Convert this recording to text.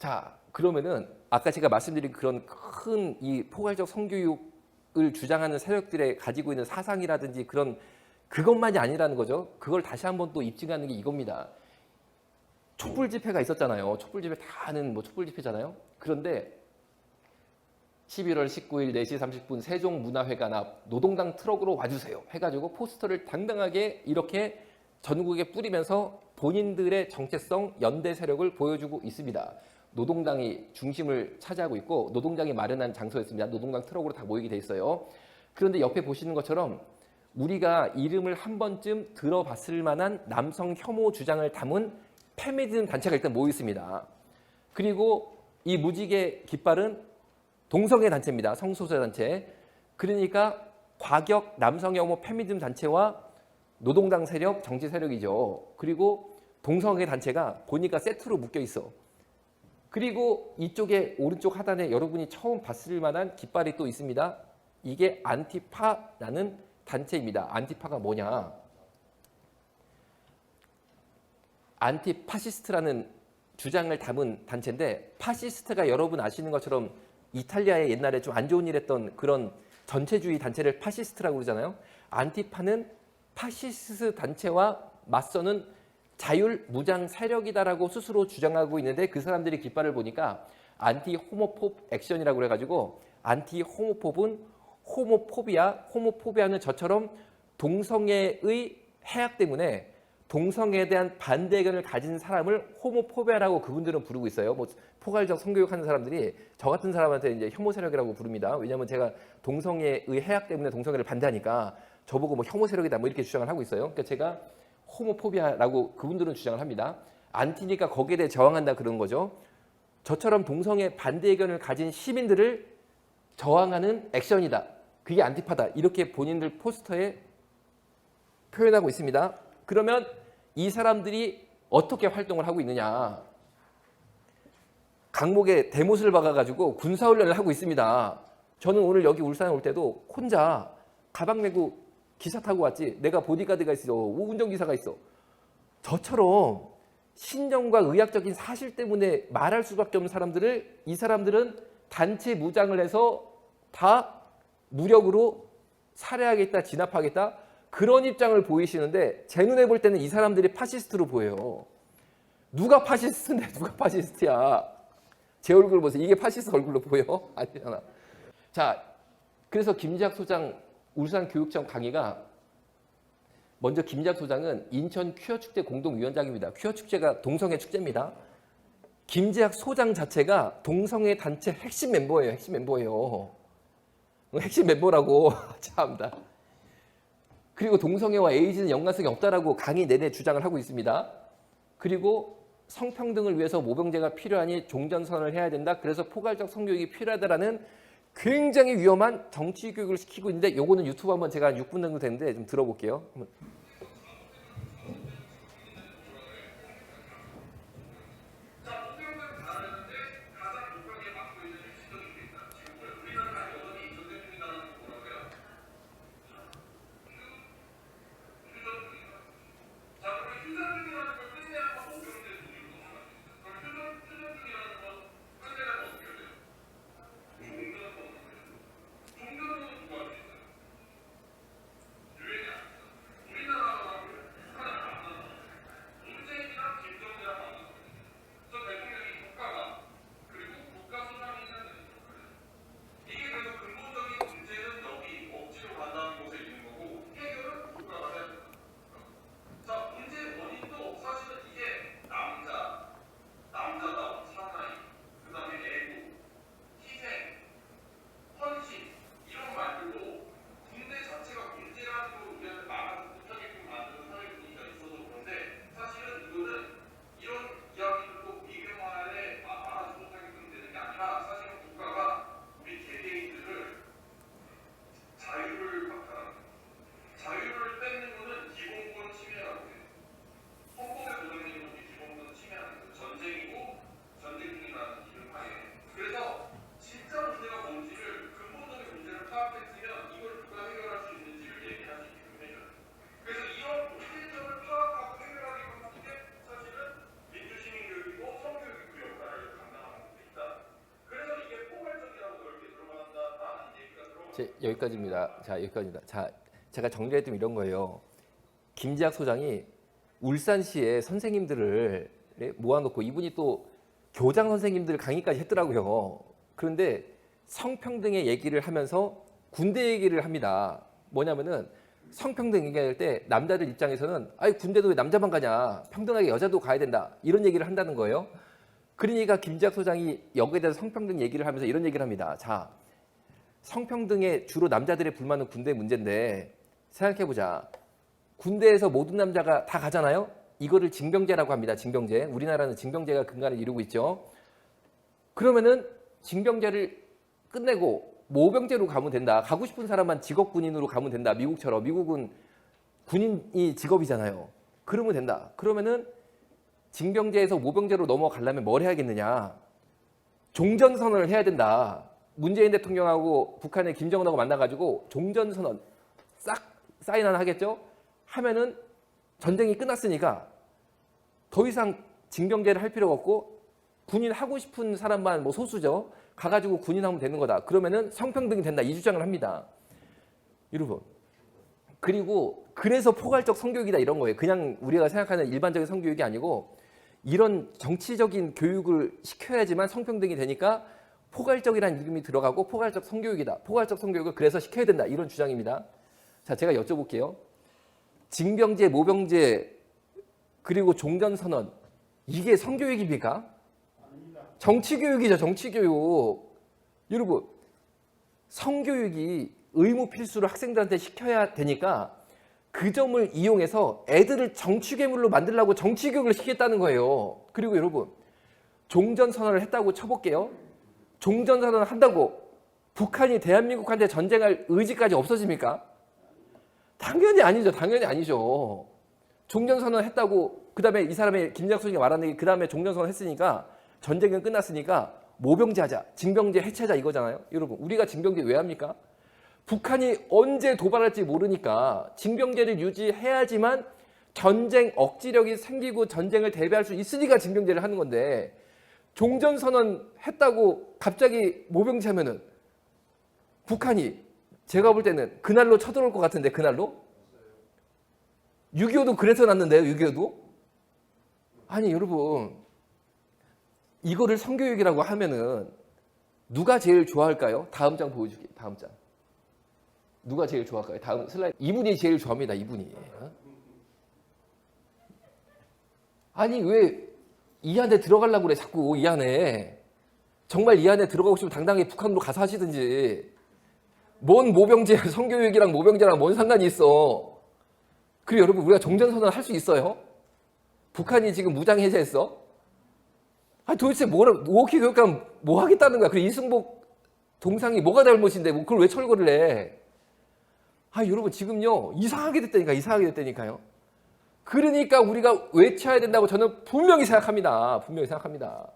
자, 그러면은 아까 제가 말씀드린 그런 큰 이 포괄적 성교육을 주장하는 세력들의 가지고 있는 사상이라든지 그런 그것만이 아니라는 거죠. 그걸 다시 한번 또 입증하는 게 이겁니다. 촛불 집회가 있었잖아요. 촛불 집회 다 아는 뭐 촛불 집회잖아요. 그런데 11월 19일 4시 30분 세종문화회관 앞 노동당 트럭으로 와주세요 해가지고 포스터를 당당하게 이렇게 전국에 뿌리면서 본인들의 정체성, 연대 세력을 보여주고 있습니다. 노동당이 중심을 차지하고 있고 노동당이 마련한 장소였습니다. 노동당 트럭으로 다 모이게 돼 있어요. 그런데 옆에 보시는 것처럼 우리가 이름을 한 번쯤 들어봤을 만한 남성 혐오 주장을 담은 페미니즘 단체가 일단 모여 있습니다. 그리고 이 무지개 깃발은 동성애 단체입니다. 성소수자 단체. 그러니까 과격 남성 혐오 페미니즘 단체와 노동당 세력, 정치 세력이죠. 그리고 동성애 단체가 보니까 세트로 묶여 있어. 그리고 이쪽에 오른쪽 하단에 여러분이 처음 봤을 만한 깃발이 또 있습니다. 이게 안티파라는 단체입니다. 안티파가 뭐냐? 안티파시스트라는 주장을 담은 단체인데 파시스트가 여러분 아시는 것처럼 이탈리아에 옛날에 좀 안 좋은 일 했던 그런 전체주의 단체를 파시스트라고 그러잖아요. 안티파는 파시스트 단체와 맞서는 자율 무장 세력이다라고 스스로 주장하고 있는데 그 사람들이 깃발을 보니까 안티 호모포 액션이라고 그래가지고 안티 호모포브는 호모포비아는 저처럼 동성애의 해악 때문에 동성애에 대한 반대 의견을 가진 사람을 호모포비아라고 그분들은 부르고 있어요. 뭐 포괄적 성교육하는 사람들이 저 같은 사람한테 이제 혐오 세력이라고 부릅니다. 왜냐하면 제가 동성애의 해악 때문에 동성애를 반대하니까 저보고 뭐 혐오 세력이다 뭐 이렇게 주장을 하고 있어요. 그러니까 제가 호모포비아라고 그분들은 주장을 합니다. 안티니까 거기에 대해 저항한다 그런 거죠. 저처럼 동성애 반대 의견을 가진 시민들을 저항하는 액션이다. 그게 안티파다. 이렇게 본인들 포스터에 표현하고 있습니다. 그러면 이 사람들이 어떻게 활동을 하고 있느냐. 강목에 대못을 박아가지고 군사훈련을 하고 있습니다. 저는 오늘 여기 울산에 올 때도 혼자 가방 메고 기차 타고 왔지. 내가 보디가드가 있어. 운전기사가 있어. 저처럼 신념과 의학적인 사실 때문에 말할 수밖에 없는 사람들을 이 사람들은 단체 무장을 해서 다 무력으로 살해하겠다, 진압하겠다 그런 입장을 보이시는데 제 눈에 볼 때는 이 사람들이 파시스트로 보여요. 누가 파시스트인데 누가 파시스트야. 제 얼굴 보세요. 이게 파시스트 얼굴로 보여? 아니잖아. 자, 그래서 김지학 소장 울산교육청 강의가 먼저 김지학 소장은 인천 퀴어축제 공동위원장입니다. 퀴어축제가 동성애 축제입니다. 김지학 소장 자체가 동성애 단체 핵심 멤버예요. 핵심 멤버예요. 핵심 멤버라고 참다. 그리고 동성애와 에이즈는 연관성이 없다라고 강의 내내 주장을 하고 있습니다. 그리고 성평등을 위해서 모병제가 필요하니 종전선언을 해야 된다. 그래서 포괄적 성교육이 필요하다라는 굉장히 위험한 정치 교육을 시키고 있는데 요거는 유튜브 한번 제가 한 6분 정도 됐는데 좀 들어볼게요. 여기까지입니다. 자, 여기까지입니다. 자, 제가 정리했던 이런 거예요. 김지학 소장이 울산시의 선생님들을 모아놓고 이분이 또 교장 선생님들 강의까지 했더라고요. 그런데 성평등의 얘기를 하면서 군대 얘기를 합니다. 뭐냐면은 성평등 얘기할 때 남자들 입장에서는 아이 군대도 왜 남자만 가냐, 평등하게 여자도 가야 된다, 이런 얘기를 한다는 거예요. 그러니까 김지학 소장이 여기에 대해서 성평등 얘기를 하면서 이런 얘기를 합니다. 자, 성평등에 주로 남자들의 불만은 군대 문제인데 생각해보자. 군대에서 모든 남자가 다 가잖아요. 이거를 징병제라고 합니다. 징병제. 우리나라는 징병제가 근간을 이루고 있죠. 그러면은 징병제를 끝내고 모병제로 가면 된다. 가고 싶은 사람만 직업군인으로 가면 된다. 미국처럼. 미국은 군인이 직업이잖아요. 그러면 된다. 그러면은 징병제에서 모병제로 넘어가려면 뭘 해야겠느냐. 종전선언을 해야 된다. 문재인 대통령하고 북한의 김정은하고 만나가지고 종전선언 싹 사인 하나 하겠죠? 하면은 전쟁이 끝났으니까 더 이상 징병제를 할 필요가 없고 군인 하고 싶은 사람만 뭐 소수죠. 가가지고 군인하면 되는 거다. 그러면은 성평등이 된다. 이 주장을 합니다. 여러분. 그리고 그래서 포괄적 성교육이다 이런 거예요. 그냥 우리가 생각하는 일반적인 성교육이 아니고 이런 정치적인 교육을 시켜야지만 성평등이 되니까 포괄적이라는 이름이 들어가고 포괄적 성교육이다. 포괄적 성교육을 그래서 시켜야 된다. 이런 주장입니다. 자, 제가 여쭤볼게요. 징병제, 모병제, 그리고 종전선언, 이게 성교육입니까? 정치교육이죠. 정치교육. 여러분, 성교육이 의무 필수로 학생들한테 시켜야 되니까 그 점을 이용해서 애들을 정치괴물로 만들려고 정치교육을 시켰다는 거예요. 그리고 여러분, 종전선언을 했다고 쳐볼게요. 종전선언을 한다고 북한이 대한민국한테 전쟁할 의지까지 없어집니까? 당연히 아니죠. 당연히 아니죠. 종전선언 했다고 그 다음에 이 사람의 김지학 소장이 말하는 게 그 다음에 종전선언 했으니까 전쟁은 끝났으니까 모병제 하자, 징병제 해체하자 이거잖아요. 여러분, 우리가 징병제 왜 합니까? 북한이 언제 도발할지 모르니까 징병제를 유지해야지만 전쟁 억지력이 생기고 전쟁을 대비할 수 있으니까 징병제를 하는 건데 종전선언 했다고 갑자기 모병제 하면은 북한이 제가 볼 때는 그날로 쳐들어올 것 같은데 그날로? 6.25도 그래서 났는데요. 6.25도? 아니 여러분 이거를 성교육이라고 하면은 누가 제일 좋아할까요? 다음 장 보여줄게요. 다음 장. 누가 제일 좋아할까요? 다음 슬라이드. 이분이 제일 좋아합니다. 이분이. 아니 왜 이 안에 들어가려고 그래 자꾸 이 안에. 정말 이 안에 들어가고 싶으면 당당히 북한으로 가서 하시든지. 뭔 모병제, 성교육이랑 모병제랑 뭔 상관이 있어. 그리고 여러분 우리가 종전선언 할 수 있어요? 북한이 지금 무장 해제했어? 아니 도대체 오키 교육감 뭐 하겠다는 거야? 그리고 이승복 동상이 뭐가 잘못인데 뭐 그걸 왜 철거를 해? 아 여러분 지금요 이상하게 됐다니까요. 그러니까 우리가 외쳐야 된다고 저는 분명히 생각합니다. 분명히 생각합니다.